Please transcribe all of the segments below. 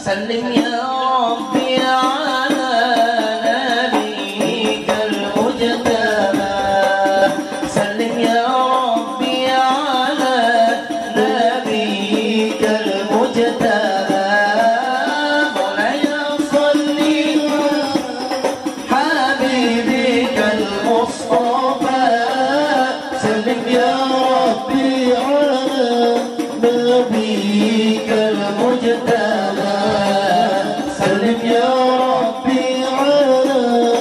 سلم يا ربي على نبيك المجتبى سلم يا ربي على نبيك المجتبى مولاي صل حبيبك المصطفى سلم يا ربي على نبيك المجتبى سلم يا ربي على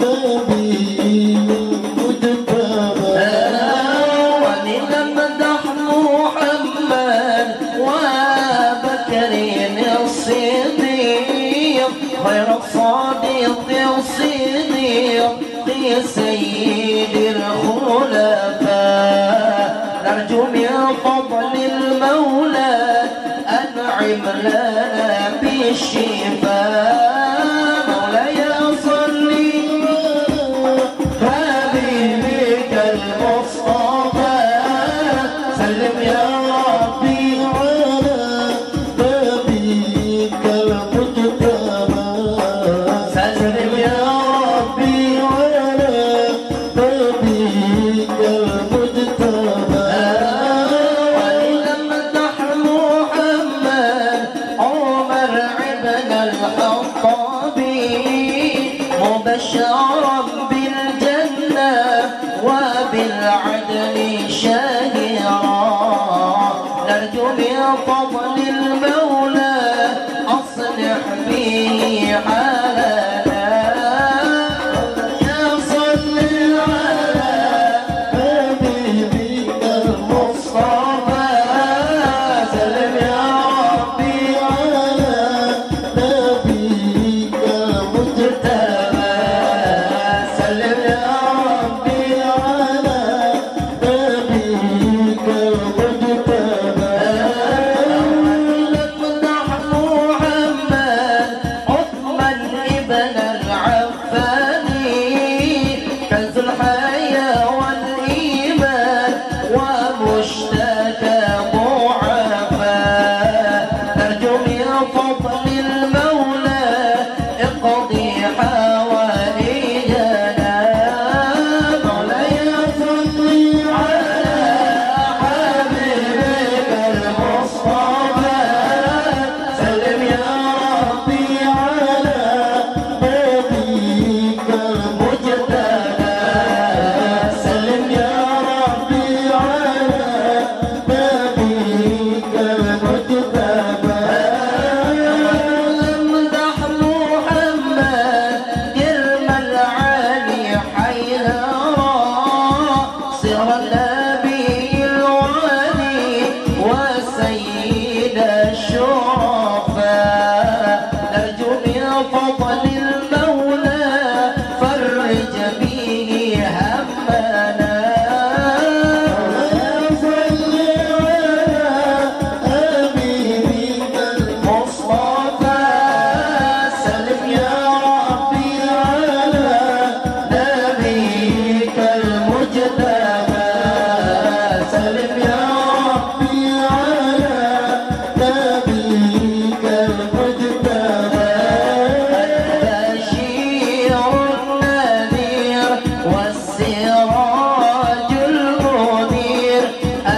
نبيك المجتبى ولنمدح محمد وبكر الصديق خير الصديق الصديق سيد الخلفاء نرجو من فضل المولى أنعم لنا بالشفاء مولاي صل حبيبك المصطفى سلم يا ربي على نبيك المجتبى سلم يا ربي على نبيك المجتبى ولنمدح محمد عمر ابن الخطاب مبشرا بالجنة وبالعدل شاهرا نرجو من فضل المولى أصلح به حالنا يا صل على حبيبك المصطفى سلم يا ربي على نبيك المجتبى سلم يا ربي على نبيك المجتبى نمدح محمد عثمان ابن العفاني كنز الحياة والإيمان ومشتكى ضعفاء نرجو من فضل المولى اقضي حوائجنا مولاي صل على حبيبك المصطفى سلم يا ربي على نبيك المجتبى سلم يا ربي على نبيك المجتبى نمدح محمد جرم العالي حيرا سر النبي الوالي وسيد الشرفاء نرجو من فضل المولى فرج به همنا صل على حبيبك المصطفى سلم يا ربي على نبيك المجتبى سلم يا ربي على نبيك المجتبى البشير النذير والسراج المنير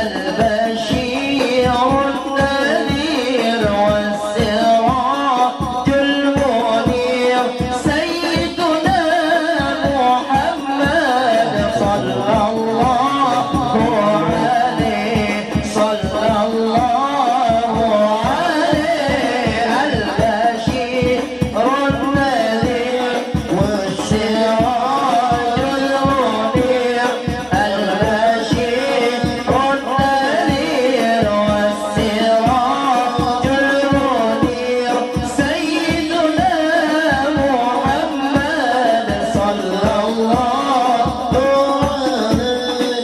البشير النذير والسراج المنير سيدنا محمد صلى الله عليه صلى الله عليه البشير النذير والسراج المنير البشير النذير والسراج المنير سيدنا محمد صلى الله عليه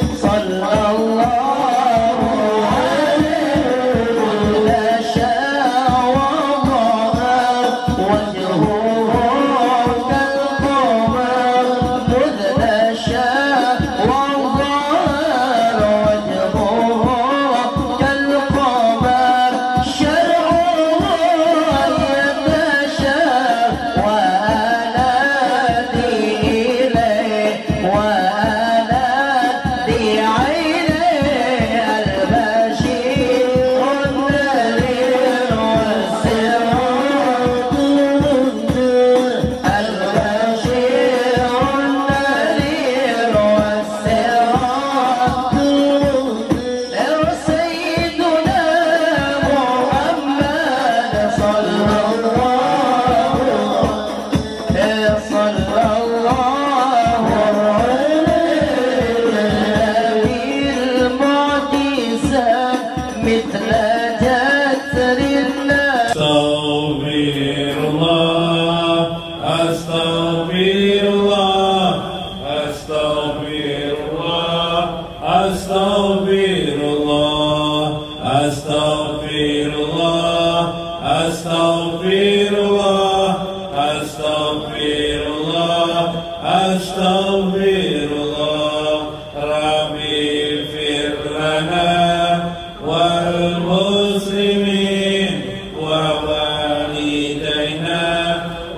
Astaghfirullah, astaghfirullah, astaghfirullah, astaghfirullah, astaghfirullah. Rabbi ighfir lana wal muslimin wa walidayna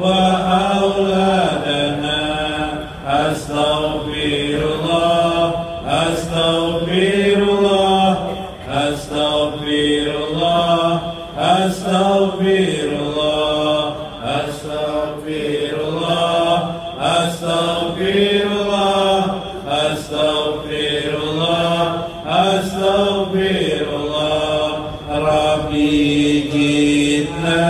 wa auladana. Astaghfirullah, astaghfirullah, astaghfirullah, astaghfirullah, astaghfirullah, astaghfirullah, astaghfirullah, astaghfirullah. Rabbi zidna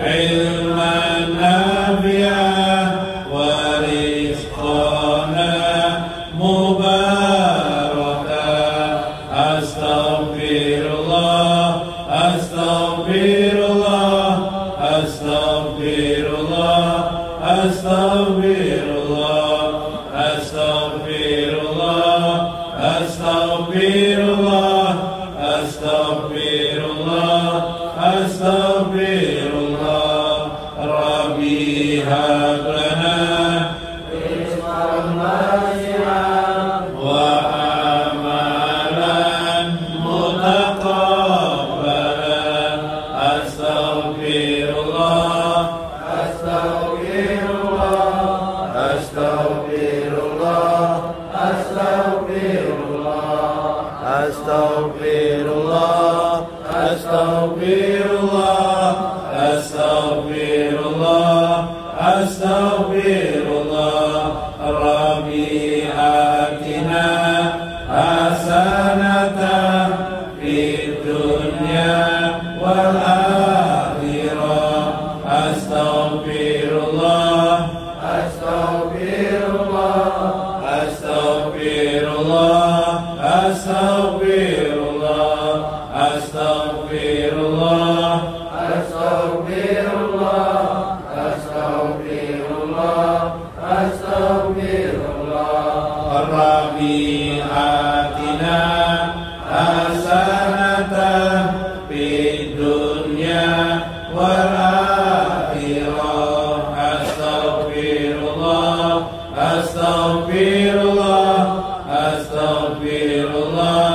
ilman nafi'an wa rizqana mubarakan. Astaghfirullah, astaghfirullah, astaghfirullah, astaghfirullah, astaghfirullah, astaghfirullah, astaghfirullah, astaghfirullah. Rabbi hab lana rizqan wasi'an wa amalan mutaqabbalan. Astaghfirullah, astaghfirullah, astaghfirullah, astaghfirullah, astaghfirullah, astaghfirullah, astaghfirullah, astaghfirullah. Rabbi atina hasanatan fid dunya wal akhirah. Astaghfirullah, astaghfirullah, astaghfirullah, astaghfirullah, astaghfirullah, astaghfirullah, astaghfirullah, astaghfirullah. Rabbi atina hasanatan fid dunya wal akhirah. Astaghfirullah, astaghfirullah, astaghfirullah,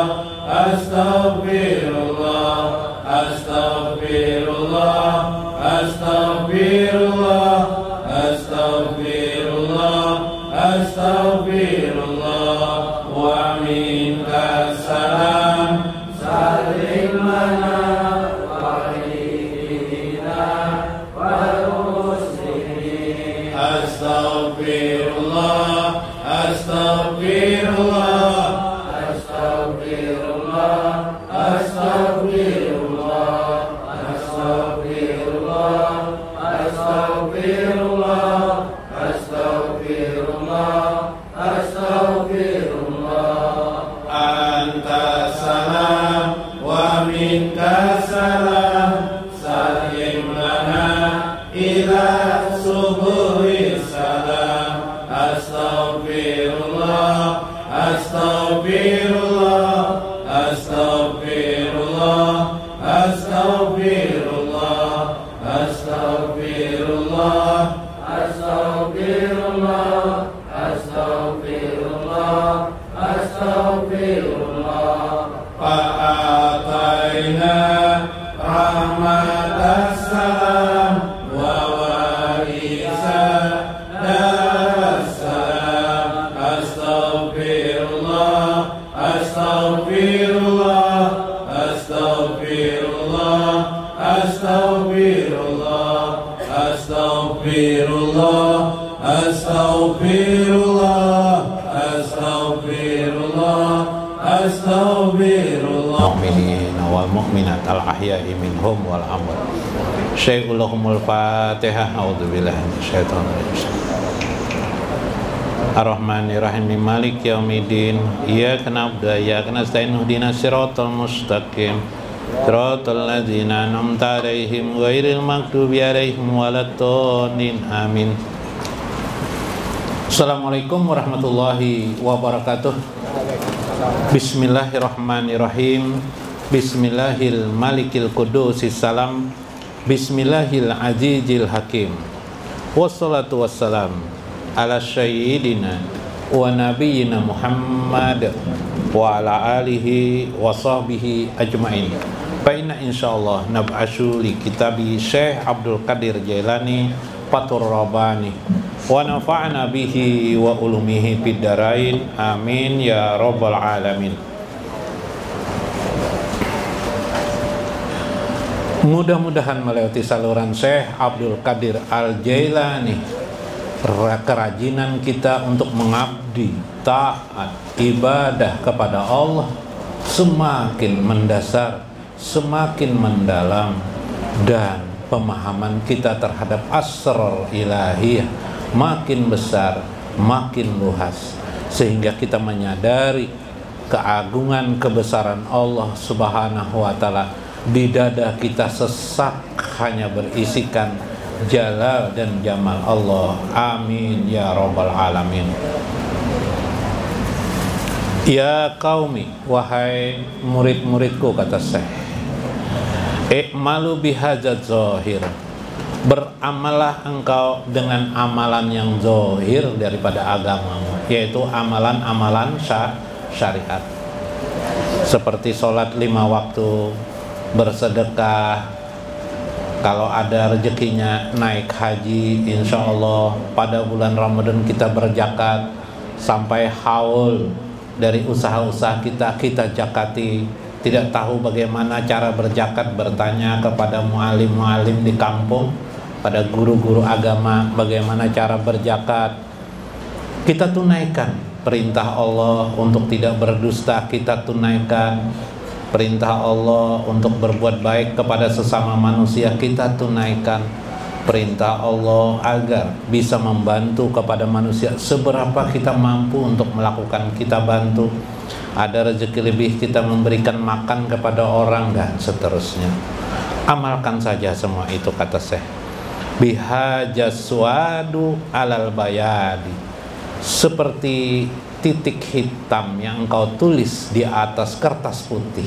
astaghfirullah, astaghfirullah, astaghfirullah, astaghfirullah, astaghfirullah. Wa minka salam, salim lana walidina wal muslimin. Astaghfirullah, astaghfirullah, astaghfirullah, astaghfirullah, astaghfirullah, astaghfirullah, astaghfirullah, astaghfirullah. Anta salam wa minka salam, salim lana ila subuhi salam. Astaghfirullah, astaghfirullah, astaghfirullah, astaghfirullah, astaghfirullah, astaghfirullah, astaghfirullah, astaghfirullah. Fa'ataina rahmatas salam wa warisa das salam. Astaghfirullah, astaghfirullah, astaghfirullah, astaghfirullah, astaghfirullah, astaghfirullah, astaghfirullah, astaghfirullah. Mu'minin wal mu'minat al ahya'i minhum wal amwat. Syaikhulahumul Fatihah. A'udzubillahi minasyaitonir rajim. Ar-Rahmanir-Rahim Maliki yaumiddin. Iyyaka na'budu wa iyyaka nasta'in. Ihdinas siratal mustaqim. Siratal ladzina an'amta 'alaihim ghairil maghdubi 'alaihim waladdallin. Amin. Assalamualaikum warahmatullahi wabarakatuh. Bismillahirrahmanirrahim. Bismillahil malikil qudusis salam. Bismillahil azizil hakim. Wassalatu wassalam ala sayyidina wa nabiyyina Muhammad wa ala alihi wa sahbihi ajma'in. Fa inna insyaallah nab'asyu li kitabi Syekh Abdul Qadir Jailani Fathur Rabbani wa nafa'na bihi wa ulumihi fid dharain amin ya rabbal alamin. Mudah-mudahan melewati saluran Syekh Abdul Qadir Al Jailani, kerajinan kita untuk mengabdi, taat, ibadah kepada Allah semakin mendasar, semakin mendalam, dan pemahaman kita terhadap asrar ilahiyah makin besar, makin luas, sehingga kita menyadari keagungan kebesaran Allah Subhanahu wa ta'ala. Di dada kita sesak hanya berisikan jalal dan jamal Allah. Amin ya rabbal alamin. Ya qaumi, wahai murid-muridku, kata Syekh, i'malu bihadzal zahir, beramallah engkau dengan amalan yang zahir daripada agamamu, yaitu amalan-amalan syariat, seperti sholat 5 waktu, bersedekah, kalau ada rezekinya naik haji, insya Allah pada bulan Ramadan kita berzakat, sampai haul dari usaha-usaha kita zakati. Tidak tahu bagaimana cara berzakat, bertanya kepada mualim-mualim di kampung, pada guru-guru agama, bagaimana cara berzakat. Kita tunaikan perintah Allah untuk tidak berdusta, kita tunaikan perintah Allah untuk berbuat baik kepada sesama manusia, kita tunaikan perintah Allah agar bisa membantu kepada manusia seberapa kita mampu untuk melakukan, kita bantu. Ada rezeki lebih, kita memberikan makan kepada orang, dan seterusnya. Amalkan saja semua itu, kata Syekh. Bihajaswadu alal bayadi, seperti titik hitam yang engkau tulis di atas kertas putih.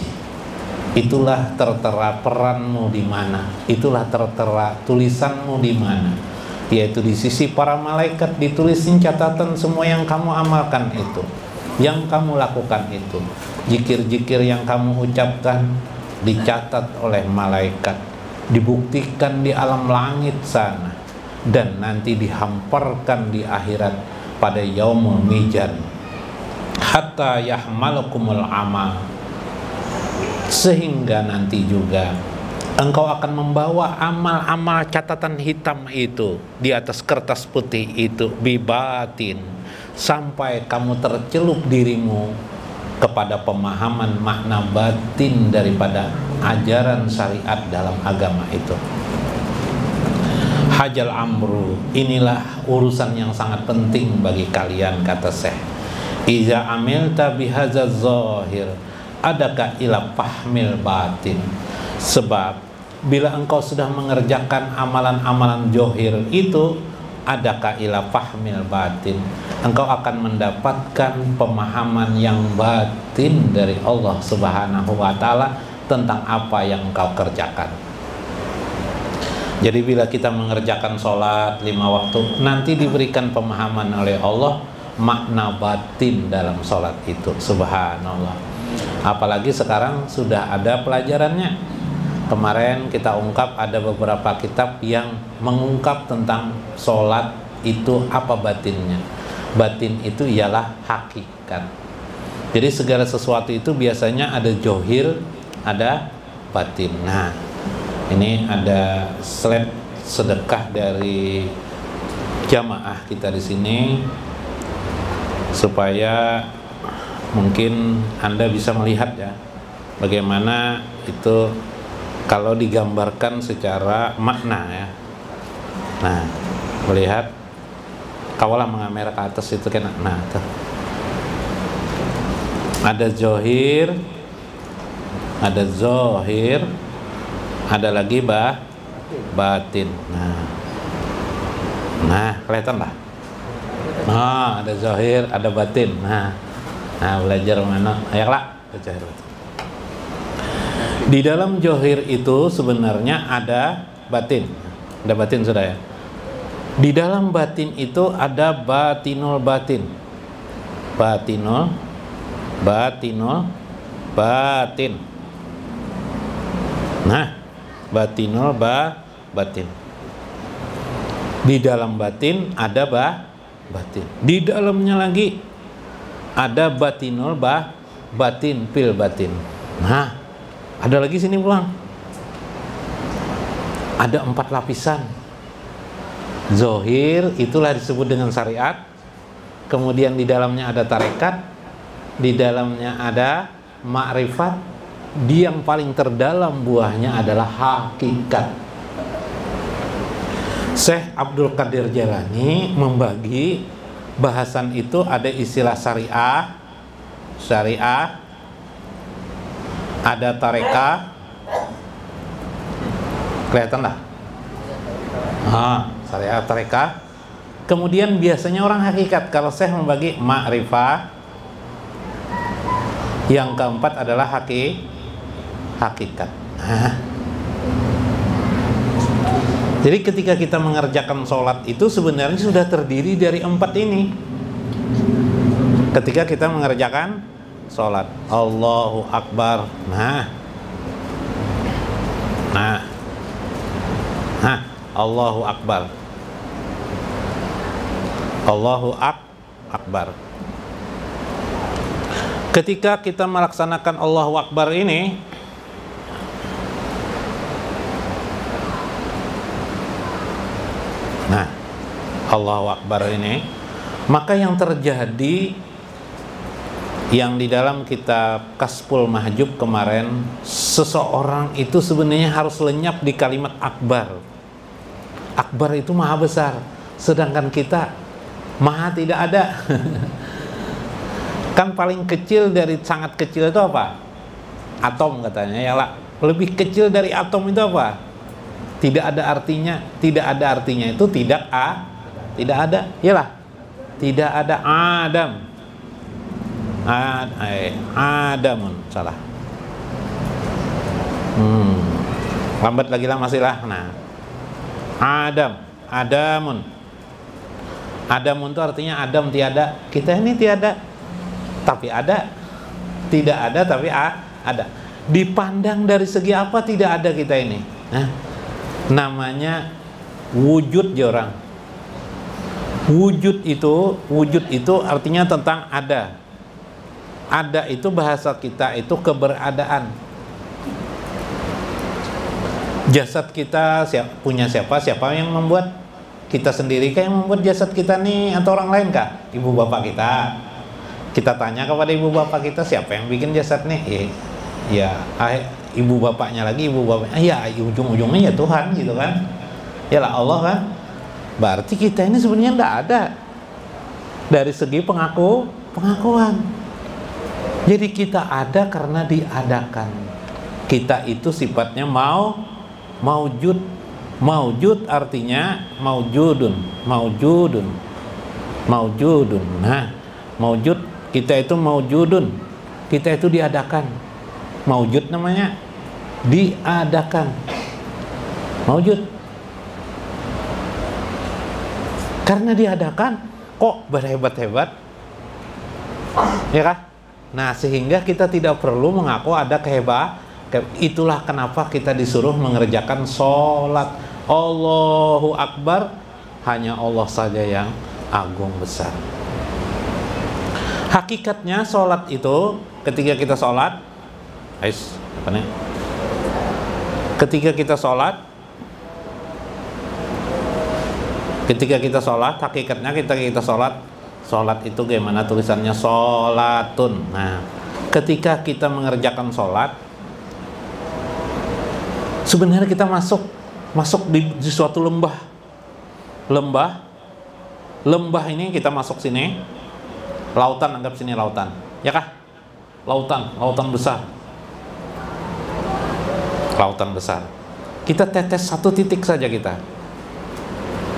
Itulah tertera peranmu di mana, itulah tertera tulisanmu di mana, yaitu di sisi para malaikat. Ditulisin catatan semua yang kamu amalkan itu, yang kamu lakukan itu. Zikir-zikir yang kamu ucapkan dicatat oleh malaikat, dibuktikan di alam langit sana, dan nanti dihamparkan di akhirat pada yaumul mizan, hatta yahmalukumul amal, sehingga nanti juga engkau akan membawa amal-amal catatan hitam itu di atas kertas putih itu, bibatin, sampai kamu tercelup dirimu kepada pemahaman makna batin daripada ajaran syariat dalam agama itu. Hajal amru, inilah urusan yang sangat penting bagi kalian, kata Syekh. Iza amilta bihadzal zahir adaka ila fahmil batin, sebab bila engkau sudah mengerjakan amalan-amalan zahir itu, adaka ila fahmil batin, engkau akan mendapatkan pemahaman yang batin dari Allah Subhanahu wa ta'ala tentang apa yang engkau kerjakan. Jadi bila kita mengerjakan sholat 5 waktu, nanti diberikan pemahaman oleh Allah makna batin dalam sholat itu. Subhanallah. Apalagi sekarang sudah ada pelajarannya. Kemarin kita ungkap ada beberapa kitab yang mengungkap tentang sholat itu apa batinnya. Batin itu ialah hakikat. Jadi segala sesuatu itu biasanya ada johir, ada batin. Nah, ini ada slide sedekah dari jamaah kita di sini, supaya mungkin Anda bisa melihat ya bagaimana itu kalau digambarkan secara makna ya. Nah, melihat kawalah mengamera ke atas itu kan. Nah, tuh. Ada zohir, ada zohir, ada lagi batin. Nah, kelihatan lah. Nah, ada zohir, ada batin. Nah, Nah, belajar mana? Ayolah, johir. Di dalam johir itu sebenarnya ada batin. Ada batin sudah ya. Di dalam batin itu ada batinul batin. Batinul batin. Nah, batinul batin. Di dalam batin ada batin. Di dalamnya lagi ada batinul batin fil batin. Nah, ada lagi sini pulang. Ada 4 lapisan. Zohir itulah disebut dengan syariat. Kemudian di dalamnya ada tarekat. Di dalamnya ada ma'rifat. Di yang paling terdalam buahnya adalah hakikat. Syekh Abdul Qadir Jailani membagi bahasan itu ada istilah syariah, ada tarekah, kelihatan lah. Syariah, tarekah. Kemudian biasanya orang hakikat. Kalau Syekh membagi ma'rifah, yang keempat adalah hakikat. Jadi ketika kita mengerjakan sholat itu sebenarnya sudah terdiri dari 4 ini. Ketika kita mengerjakan sholat, Allahu Akbar. Nah, Allahu Akbar. Allahu Akbar. Ketika kita melaksanakan Allahu Akbar ini, nah, Allahu Akbar ini, maka yang terjadi yang di dalam kitab Kasful Mahjub kemarin, seseorang itu sebenarnya harus lenyap di kalimat akbar. Akbar itu maha besar, sedangkan kita maha tidak ada. Kan paling kecil dari sangat kecil itu apa? Atom katanya, ya lah. Lebih kecil dari atom itu apa? Tidak ada artinya. Tidak ada artinya itu tidak ada. Iyalah. Tidak ada Adam. Adamun, salah. Lambat lagi lah masih lah. Nah, Adamun. Adamun itu artinya Adam tiada. Kita ini tiada, tapi ada. Tidak ada tapi ada. Dipandang dari segi apa tidak ada kita ini? Nah, namanya wujud orang. Wujud itu artinya tentang ada. Ada itu bahasa kita itu keberadaan. Jasad kita punya siapa yang membuat? Kita sendiri kah yang membuat jasad kita nih atau orang lain kah? Ibu bapak kita. Kita tanya kepada ibu bapak kita, siapa yang bikin jasad nih? Ibu bapaknya lagi, ujung-ujungnya ya Tuhan gitu kan. Yalah Allah kan. Berarti kita ini sebenarnya tidak ada dari segi pengakuan. Jadi kita ada karena diadakan. Kita itu sifatnya maujud. Maujud artinya maujudun. Nah, maujud, kita itu maujudun. Kita itu diadakan. Maujud namanya diadakan. Maujud. Karena diadakan kok berhebat-hebat. Ya kah? Nah, sehingga kita tidak perlu mengaku ada kehebatan. Itulah kenapa kita disuruh mengerjakan sholat. Allahu Akbar, hanya Allah saja yang agung besar. Hakikatnya sholat itu ketika kita sholat, ketika kita sholat, hakikatnya kita sholat itu gimana tulisannya? Sholatun. Nah, ketika kita mengerjakan sholat, sebenarnya kita masuk di suatu lembah. Lembah ini kita masuk sini. Lautan, anggap sini lautan. Ya kah? Lautan besar. Lautan besar. Kita tetes satu titik saja kita.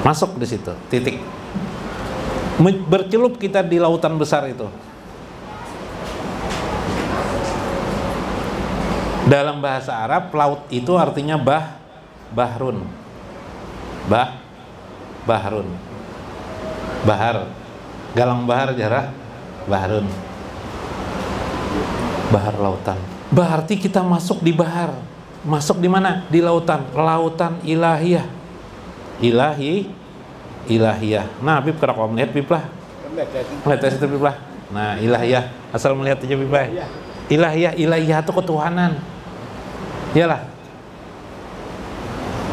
Masuk di situ, titik. Bercelup kita di lautan besar itu. Dalam bahasa Arab, laut itu artinya bahrun. Bahrun. Bahar. Galang bahar jarah bahrun. Bahar lautan. Berarti kita masuk di bahar. Masuk di mana? Di lautan. Lautan ilahiyah. Ilahiyah. Nah, Bib kalau kamu melihat Bib lah. Melihat situ Bib lah. Nah, ilahiyah. Asal melihat aja Bib lah. Ilahiyah itu ketuhanan. Iyalah.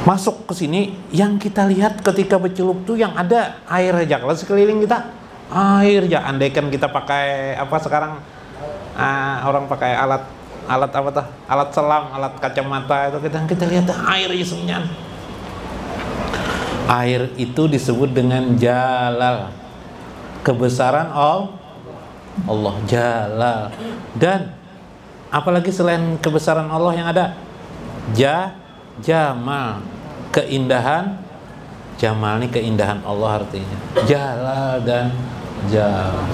Masuk ke sini, yang kita lihat ketika bercelup tuh yang ada air aja. Kalau sekeliling kita air ya. Andaikan kita pakai apa sekarang? Orang pakai alat apa tuh? Alat selam, alat kacamata itu kita lihat air isinya. Air itu disebut dengan jalal, kebesaran Allah, jalal. Dan apalagi selain kebesaran Allah yang ada? Jamal, keindahan. Jamal ini keindahan Allah artinya. Jalal dan jamal.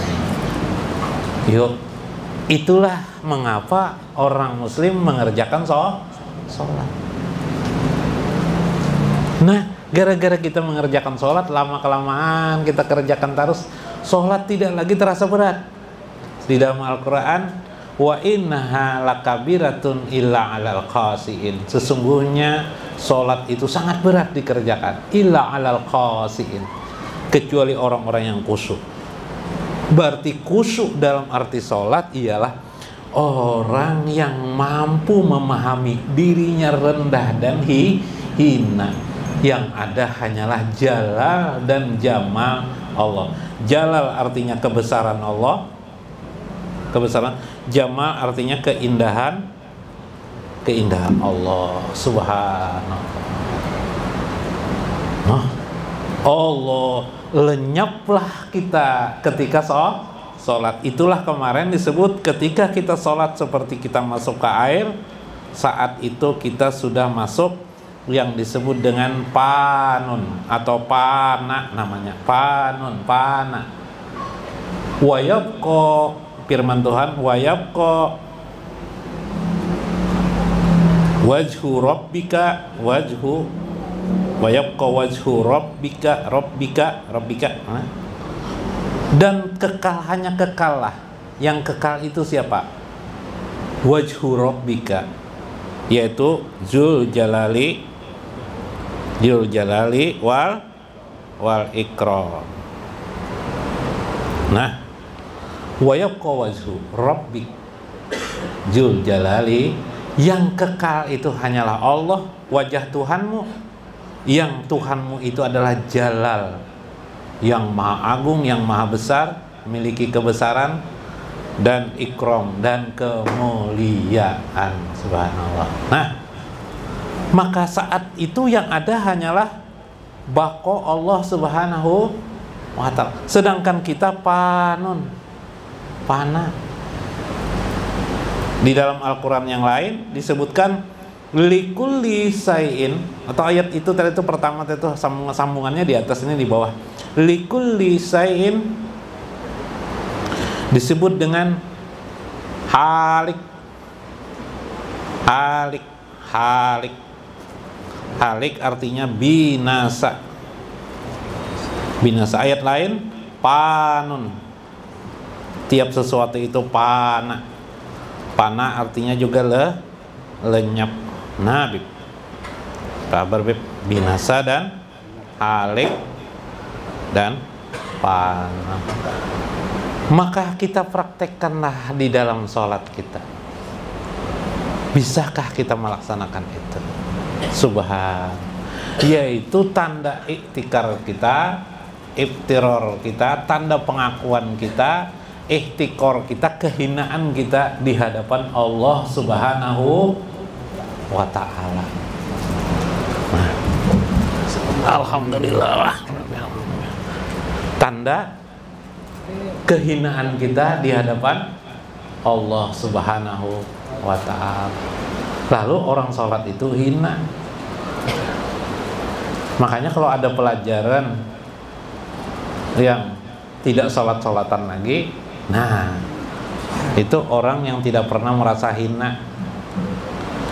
Yuk, itulah mengapa orang Muslim mengerjakan sholat. Nah, gara-gara kita mengerjakan sholat, lama-kelamaan kita kerjakan terus, sholat tidak lagi terasa berat. Di dalam Al-Quran, wa innaha lakabiratun illa alal khasiin. Sesungguhnya sholat itu sangat berat dikerjakan, illa alal khasiin, kecuali orang-orang yang khusyuk. Berarti khusyuk dalam arti sholat ialah orang yang mampu memahami dirinya rendah dan hina. Yang ada hanyalah jalal dan jamal Allah. Jalal artinya kebesaran Allah, kebesaran. Jamal artinya keindahan Allah subhanahu. Nah, Allah, lenyaplah kita ketika sholat. Itulah kemarin disebut ketika kita sholat seperti kita masuk ke air. Saat itu kita sudah masuk yang disebut dengan panun atau pana, namanya pana. Wayabqa, firman Tuhan, wayabqa wajhu rabbika wayabqa wajhu rabbika. Dan kekal, hanya kekal lah. Yang kekal itu siapa? Wajhu rabbika, yaitu Zul Jalali wal Ikram. Nah, wa yabqa wajhu rabbik Zul Jalali, yang kekal itu hanyalah Allah, wajah Tuhanmu. Yang Tuhanmu itu adalah Jalal, yang maha agung, yang maha besar, memiliki kebesaran dan ikram dan kemuliaan, subhanallah. Nah, maka saat itu yang ada hanyalah bako Allah subhanahu wa ta'ala. Sedangkan kita pana. Di dalam Al-Quran yang lain disebutkan likulli sayin, atau ayat itu tadi itu pertama itu sambungannya di atas, ini di bawah. Likulli sayin disebut dengan halik. Halik artinya binasa. Ayat lain panun, tiap sesuatu itu pana artinya juga lenyap. Nah, Bib, kabar Bib, binasa dan halik dan pana. Maka kita praktekkanlah di dalam sholat kita. Bisakah kita melaksanakan itu? Subhan, yaitu tanda iktikar kita, iftiror kita, tanda pengakuan kita, ihtikor kita, kehinaan kita di hadapan Allah subhanahu wa ta'ala. Nah, alhamdulillah, tanda kehinaan kita di hadapan Allah subhanahu wa ta'ala. Lalu orang sholat itu hina. Makanya kalau ada pelajaran yang tidak sholat-sholatan lagi, nah, itu orang yang tidak pernah merasa hina.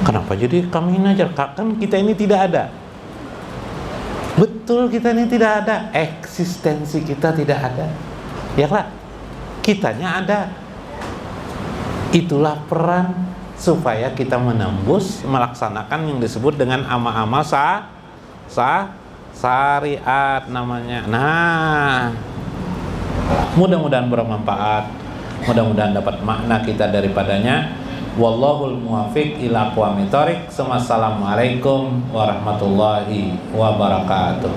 Kenapa jadi kami ngajar? Kan kita ini tidak ada. Betul, kita ini tidak ada. Eksistensi kita tidak ada. Ya lah, kitanya ada. Itulah peran supaya kita menembus, melaksanakan yang disebut dengan amal-amal syariat namanya. Nah, mudah-mudahan bermanfaat, mudah-mudahan dapat makna kita daripadanya. Wallahul muwaffiq ila aqwamit thoriq. Assalamualaikum warahmatullahi wabarakatuh.